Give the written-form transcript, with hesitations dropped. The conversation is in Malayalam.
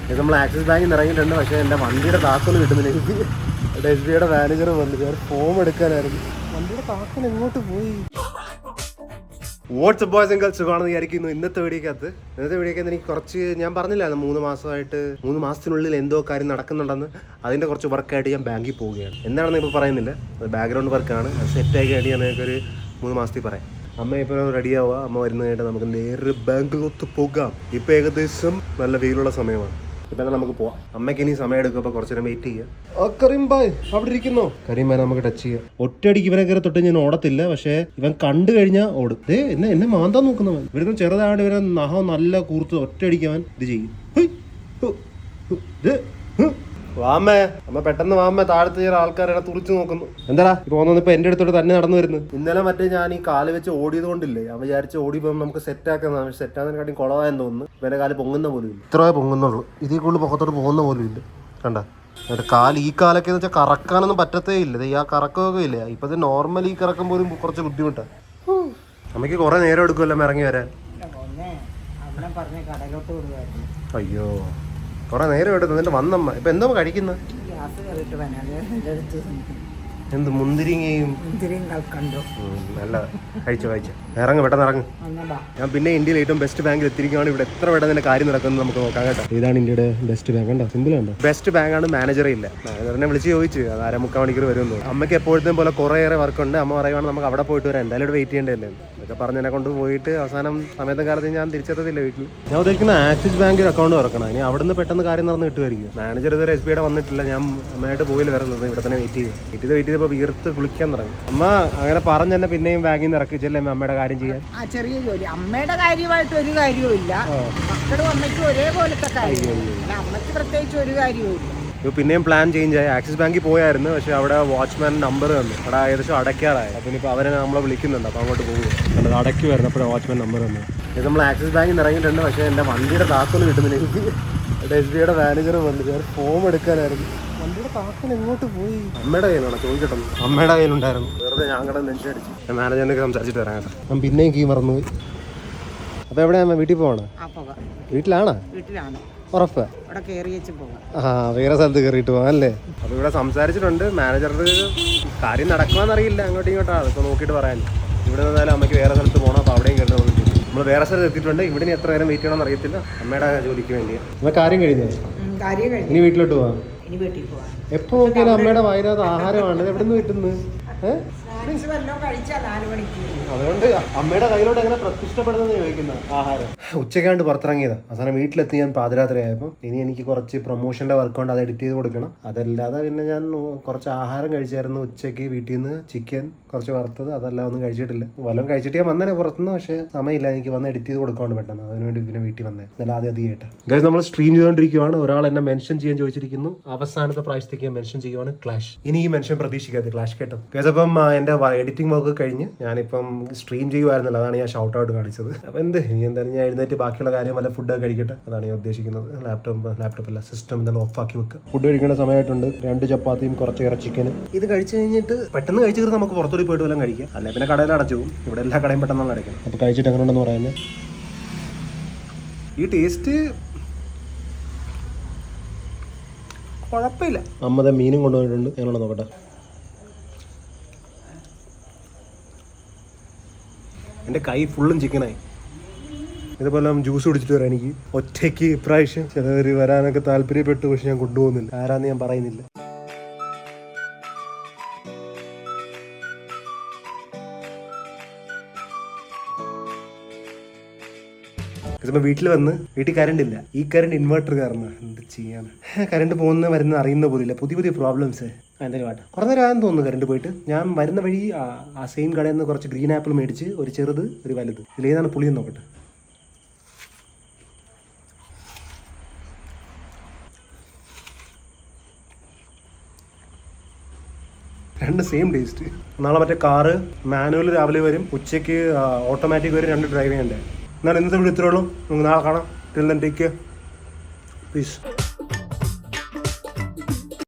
ഇത് നമ്മൾ ആക്സിസ് ബാങ്കിൽ നിന്ന് ഇറങ്ങിയിട്ടുണ്ട്. പക്ഷേ എൻ്റെ വണ്ടിയുടെ താക്കോൽ കിട്ടുന്നില്ല എനിക്ക്. എസ് ബി ഐയുടെ മാനേജർ വന്നു, ഞാൻ ഫോം എടുക്കാനായിരുന്നു. വണ്ടിയുടെ താക്കോൽ എങ്ങോട്ട് പോയി? വാട്ട്സ്ആപ്പ് ബോയ്സ് ആൻഡ് ഗേൾസ് സുഖമാണെന്ന് വിചാരിക്കുന്നു. ഇന്നത്തെ വീഡിയോക്കകത്ത് എനിക്ക് കുറച്ച്, ഞാൻ പറഞ്ഞില്ലായിരുന്നു 3 മാസത്തിനുള്ളിൽ എന്തോ കാര്യം നടക്കുന്നുണ്ടെന്ന്. അതിൻ്റെ കുറച്ച് വർക്കായിട്ട് ഞാൻ ബാങ്കിൽ പോവുകയാണ്. എന്താണെന്ന് ഇപ്പോൾ പറയുന്നില്ല, അത് ബാക്ക്ഗ്രൗണ്ട് വർക്കാണ്. അത് സെറ്റായി കഴിഞ്ഞാൽ ഞങ്ങൾക്കൊരു 3 മാസത്തിൽ പറയാം. അമ്മ ഇപ്പോൾ റെഡിയാവുക, അമ്മ വരുന്ന കഴിഞ്ഞിട്ട് നമുക്ക് നേരെ ബാങ്കിലോട്ട് പോകാം. ഇപ്പോൾ ഏകദേശം നല്ല വെയിലുള്ള സമയമാണ്. ഇപ്പം നമുക്ക് പോവാം. അമ്മയ്ക്ക് ഇനി സമയം എടുക്കും, അപ്പോൾ കുറച്ച് നേരം വെയിറ്റ് ചെയ്യുക. കരീം ഭായ് അവിടെ ഇരിക്കുന്നോ? കരീം ഭായ് നമുക്ക് ടച്ച് ചെയ്യാം. ഒറ്റയടിക്ക് ഇവനെ കയറി തൊട്ട് ഞാൻ ഓടത്തില്ല, പക്ഷേ ഇവൻ കണ്ടു കഴിഞ്ഞാൽ ഓടും. എന്നെ മാന്താൻ നോക്കുന്നവൻ. ഇവിടുന്ന് ചെറുതായിട്ട് ഇവരെ നഖം നല്ല കൂർത്ത് ഒറ്റയടിക്കവൻ ഇത് ചെയ്യും. വാമ്മേ, അമ്മ പെട്ടെന്ന് വാമ്മ. താഴത്ത് ചില ആൾക്കാരെ തുറിച്ചു നോക്കുന്നു. എന്താടാ ഇപ്പൊ ഇപ്പൊ എന്റെ അടുത്തോട്ട് തന്നെ നടന്നു വരുന്നു. ഇന്നലെ മറ്റേ ഞാൻ ഈ കാല് വെച്ച് ഓടിയത് കൊണ്ടില്ലേ, അവൻ വിചാരിച്ച് ഓടിപ്പോ നമുക്ക് സെറ്റാക്കാൻ. സെറ്റാകാനെക്കാട്ടി കുളവായെന്ന് തോന്നുന്നു. ഇവന്റെ കാല് പൊങ്ങുന്ന പോലും ഇല്ല. ഇത്രേ പൊങ്ങുന്നുള്ളൂ. ഇതിൽ കൂടുതൽ പൊക്കത്തോട്ട് പോകുന്ന പോലും ഇല്ല. കണ്ട കാല്, ഈ കാലൊക്കെ എന്ന് വെച്ചാൽ കറക്കാനൊന്നും പറ്റത്തേ ഇല്ല. ഈ ആ കറക്കമൊക്കെ ഇല്ല. ഇപ്പത്തെ നോർമൽ ഈ കറക്കം പോലും കുറച്ച് ബുദ്ധിമുട്ടാണ്. അമ്മയ്ക്ക് കുറെ നേരം എടുക്കുമല്ലോ ഇറങ്ങി വരാൻ. അയ്യോ, കുറെ നേരം എടുത്തു. എന്നിട്ട് വന്നമ്മ ഇപ്പൊ എന്തോ കഴിക്കുന്നത്? എന്ത് മുന്തിരിങ്ങയും നല്ല കഴിച്ചു. ഇറങ്ങ്, പെട്ടെന്ന് ഇറങ്ങ്. ഞാൻ പിന്നെ ഇന്ത്യയിൽ ഏറ്റവും ബെസ്റ്റ് ബാങ്കിൽ എത്തിയിരിക്കുകയാണ്. ഇവിടെ എത്ര പെട്ടെന്ന് കാര്യം നടക്കുന്നത് നമുക്ക് നോക്കാം കേട്ടോ. ഇതാണ് ഇന്ത്യയുടെ ബെസ്റ്റ് ബാങ്ക്. കണ്ടോ, സിമ്പിൾ കണ്ടോ. ബെസ്റ്റ് ബാങ്കാണ്. മാനേജറെ ഇല്ല. മാനേജറിനെ വിളിച്ച് ചോദിച്ചു, അത് 3/4 മണിക്കൂർ വരുമെന്ന്. അമ്മയ്ക്ക് എപ്പോഴത്തേയും പോലെ കുറേയേറെ വർക്കുണ്ട്. അമ്മ പറയുവാണ് നമുക്ക് അവിടെ പോയിട്ട് വരാം, എന്തായാലും ഇവിടെ വെയിറ്റ് ചെയ്യേണ്ടതല്ലേ എന്നൊക്കെ പറഞ്ഞതിനെ കൊണ്ട് പോയിട്ട് അവസാനം സമയത്തും കാലത്ത് ഞാൻ തിരിച്ചെത്തത്തില്ല വീട്ടിൽ. ഞാൻ ഉദ്ദേശിക്കുന്ന ആക്സിസ് ബാങ്കിൽ അക്കൗണ്ട് തുറക്കണം. ഇനി അവിടുന്ന് പെട്ടെന്ന് കാര്യം നടന്ന് കിട്ടുമായിരിക്കും. മാനേജർ ഇതുവരെ SBIയുടെ വന്നിട്ടില്ല. ഞാൻ അമ്മയായിട്ട് പോയില്ല വരുന്നത്. ഇവിടെ തന്നെ വെയിറ്റ് ചെയ്തപ്പോൾ വീർത്ത് കുളിക്കാൻ തുടങ്ങി. അമ്മ അങ്ങനെ പറഞ്ഞ് തന്നെ പിന്നെയും ബാങ്കിൽ നിന്ന് ഇറക്കിച്ചല്ലേ അമ്മയുടെ കാര്യം ചെയ്യാൻ. ചെറിയ ജോലി. അമ്മയുടെ കാര്യമായിട്ട് ഒരു കാര്യവും ഇല്ല. മക്കളും അമ്മയ്ക്കും ഒരേപോലത്തെ കാര്യം. അമ്മയ്ക്ക് പ്രത്യേകിച്ച് ഒരു കാര്യവും ഇല്ല. പിന്നെയും പ്ലാൻ ചേഞ്ച് ആയി. ആക്സിസ് ബാങ്കിൽ പോയായിരുന്നു, പക്ഷെ അവിടെ വാച്ച്മാൻ നമ്പർ തന്നു. അവിടെ ഏകദേശം അടയ്ക്കാറായി. അപ്പം ഇപ്പോൾ അവരെ നമ്മളെ വിളിക്കുന്നുണ്ട്. അപ്പോൾ അങ്ങോട്ട് പോകും. അത് അടയ്ക്ക് വരുന്നപ്പോഴേ വാച്ച്മാൻ നമ്പർ തന്നു. ഇത് നമ്മൾ ആക്സിസ് ബാങ്കിൽ നിന്ന് ഇറങ്ങിയിട്ടുണ്ട്. പക്ഷേ എൻ്റെ വണ്ടിയുടെ താക്കോൽ കിട്ടുന്നില്ല എനിക്ക്. SBIയുടെ മാനേജർ വന്നു, ഞാൻ ഫോം എടുക്കാനായിരുന്നു. വണ്ടിയുടെ താക്കോൽ എങ്ങോട്ട് പോയി? അമ്മയുടെ കയ്യിലാണോ ചോദിക്കട്ടെ? അമ്മയുടെ കയ്യിലുണ്ടായിരുന്നു. വെറുതെ ഞാൻ കടന്ന് നെഞ്ചടിച്ചു. ഞാൻ മാനേജറിനൊക്കെ സംസാരിച്ചിട്ട് വരാം കേട്ടോ. ഞാൻ പിന്നെയും കീ മറന്നുപോയി. അപ്പോൾ എവിടെയാ? വീട്ടിൽ പോവാണ്? വീട്ടിലാണോ? വീട്ടിലാണ്. ഉറപ്പ്? വേറെ സ്ഥലത്ത് കയറിയിട്ട് പോകാം അല്ലേ? അപ്പോൾ ഇവിടെ സംസാരിച്ചിട്ടുണ്ട്. മാനേജറുടെ കാര്യം നടക്കുവാന്നറിയില്ല, അങ്ങോട്ടും ഇങ്ങോട്ടാണ്. അതിപ്പോൾ നോക്കിയിട്ട് പറയാൻ. ഇവിടെ നിന്നാലും അമ്മയ്ക്ക് വേറെ സ്ഥലത്ത് പോകണം. അപ്പോൾ അവിടെയും കേട്ടോ. നമ്മൾ വേറെ സ്ഥലത്ത് എത്തിയിട്ടുണ്ട്. ഇവിടെ എത്ര നേരം വെയിറ്റ് ചെയ്യണമെന്ന് അറിയത്തില്ല. അമ്മയുടെ ജോലിക്ക് വേണ്ടി. നമ്മൾ കാര്യം കഴിഞ്ഞു. ഇനി വീട്ടിലോട്ട് പോവാം. എപ്പോൾ നോക്കിയാലും അമ്മയുടെ വയനാട് ആഹാരമാണ്. എവിടെ നിന്ന് കിട്ടുന്നത്? അതുകൊണ്ട് അമ്മയുടെ കയ്യിലോട്ട് എങ്ങനെ പ്രതിഷ്ഠപ്പെടുന്നത് ചോദിക്കുന്ന ആഹാരം. ഉച്ചയ്ക്കാണ്ട് പുറത്തിറങ്ങിയതാണ്. അവസാനം വീട്ടിലെത്തി ഞാൻ പാതിരാത്രി ആയപ്പോൾ. ഇനി എനിക്ക് കുറച്ച് പ്രൊമോഷൻ്റെ വർക്ക് കൊണ്ട് അത് എഡിറ്റ് ചെയ്ത് കൊടുക്കണം. അതല്ലാതെ പിന്നെ ഞാൻ കുറച്ച് ആഹാരം കഴിച്ചായിരുന്നു ഉച്ചയ്ക്ക്. വീട്ടിൽ നിന്ന് ചിക്കൻ കുറച്ച് വറുത്തത്, അതെല്ലാം ഒന്നും കഴിച്ചിട്ടില്ല. വല്ലതും കഴിച്ചിട്ട് ഞാൻ വന്നേ പുറത്തുനിന്ന്. പക്ഷേ സമയമില്ല, എനിക്ക് വന്ന് എഡിറ്റ് ചെയ്ത് കൊടുക്കാണ്ട് പെട്ടെന്ന്. അതിനുവേണ്ടി പിന്നെ വീട്ടിൽ വന്നേ. എന്നാലും ആദ്യം അധികമായിട്ട് ഗൈസ് നമ്മൾ സ്ട്രീം ചെയ്തുകൊണ്ടിരിക്കുകയാണ്. ഒരാൾ എന്നെ മെൻഷൻ ചെയ്യാൻ ചോദിച്ചിരിക്കുന്നു. അവസാനത്തെ പ്രാവശ്യത്തേക്ക് ഞാൻ മെൻഷൻ ചെയ്യുവാണ് ക്ലാഷ്. ഇനി ഈ മെൻഷൻ പ്രതീക്ഷിക്കാതെ ക്ലാഷ് കേട്ടോ ഗൈസ്. അപ്പം എൻ്റെ എഡിറ്റിംഗ് വർക്ക് കഴിഞ്ഞ് ഞാനിപ്പം സ്ട്രീം ചെയ്യുമായിരുന്നല്ലോ, അതാണ് ഞാൻ ഷൗട്ട് ഔട്ട് കാണിച്ചത്. അപ്പം ഇനി എന്തായാലും ഞാൻ എഴുന്നേറ്റ് ബാക്കിയുള്ള കാര്യം വല്ല ഫുഡൊക്കെ കഴിക്കട്ടെ. അതാണ് ഞാൻ ഉദ്ദേശിക്കുന്നത്. ലാപ്ടോപ്പല്ല, സിസ്റ്റം എന്തായാലും ഓഫ് ആക്കി വെക്കുക. ഫുഡ് കഴിക്കേണ്ട സമയമായിട്ടുണ്ട്. 2 ചപ്പാത്തിയും കുറച്ചേറെ ചിക്കനും. ഇത് കഴിച്ച് കഴിഞ്ഞിട്ട് പെട്ടെന്ന് കഴിച്ചു തീർന്ന് നമുക്ക് പുറത്തോട്ട് പോയിട്ട് വല്ലതും കഴിക്കാം. അല്ലെ പിന്നെ കടയിൽ അടച്ചു പോകും. ഇവിടെ എല്ലാ കടയും പെട്ടെന്ന് അടയ്ക്കണം. അപ്പോൾ കഴിച്ചിട്ട് എങ്ങനെ ഉണ്ടെന്ന് പറയുന്നത്. ഈ ടേസ്റ്റ് കുഴപ്പമില്ല. അമ്മതെ മീനും കൊണ്ടുപോയിട്ടുണ്ട്. ഞാനോട് നോക്കട്ടെ. എൻ്റെ കൈ ഫുള്ളും ചിക്കനായി. ഇതുപോലെ ജ്യൂസ് കുടിച്ചിട്ട് വരാം. എനിക്ക് ഒറ്റയ്ക്ക് ഇപ്രാവശ്യം ചിലവർ വരാനൊക്കെ താല്പര്യപ്പെട്ടു, പക്ഷെ ഞാൻ കൊണ്ടുപോകുന്നില്ല. ആരാന്ന് ഞാൻ പറയുന്നില്ല. ഇതിപ്പോൾ വീട്ടിൽ വന്ന് വീട്ടിൽ കറണ്ട് ഇല്ല. ഈ കറണ്ട് ഇൻവേർട്ടർ കാരണം എന്ത് ചെയ്യാണ്? കറണ്ട് പോകുന്ന വരുന്ന അറിയുന്ന പോലില്ല. പുതിയ പ്രോബ്ലംസ്. എന്തായാലും വാട്ടെ കുറേ നേരം ആണെന്ന് തോന്നുന്നു കറണ്ട് പോയിട്ട്. ഞാൻ വരുന്ന വഴി ആ സെയിം കടയിൽ നിന്ന് കുറച്ച് ഗ്രീൻ ആപ്പിൾ മേടിച്ച്, ഒരു ചെറുത് ഒരു വലുത്. ഇതിലേതാണ് പുളിയെന്ന് നോക്കട്ടെ. രണ്ട് സെയിം ടേസ്റ്റ്. നാളെ മറ്റേ കാറ് മാനുവൽ രാവിലെ വരും, ഉച്ചയ്ക്ക് ഓട്ടോമാറ്റിക് വരും. 2 ഡ്രൈവ് ചെയ്യണ്ടേ. എന്നാലും ഇന്നത്തെ വീഡിയോ ഇത്രേ ഉള്ളൂ. നമുക്ക് നാളെ കാണാം. Till then take care. Piece.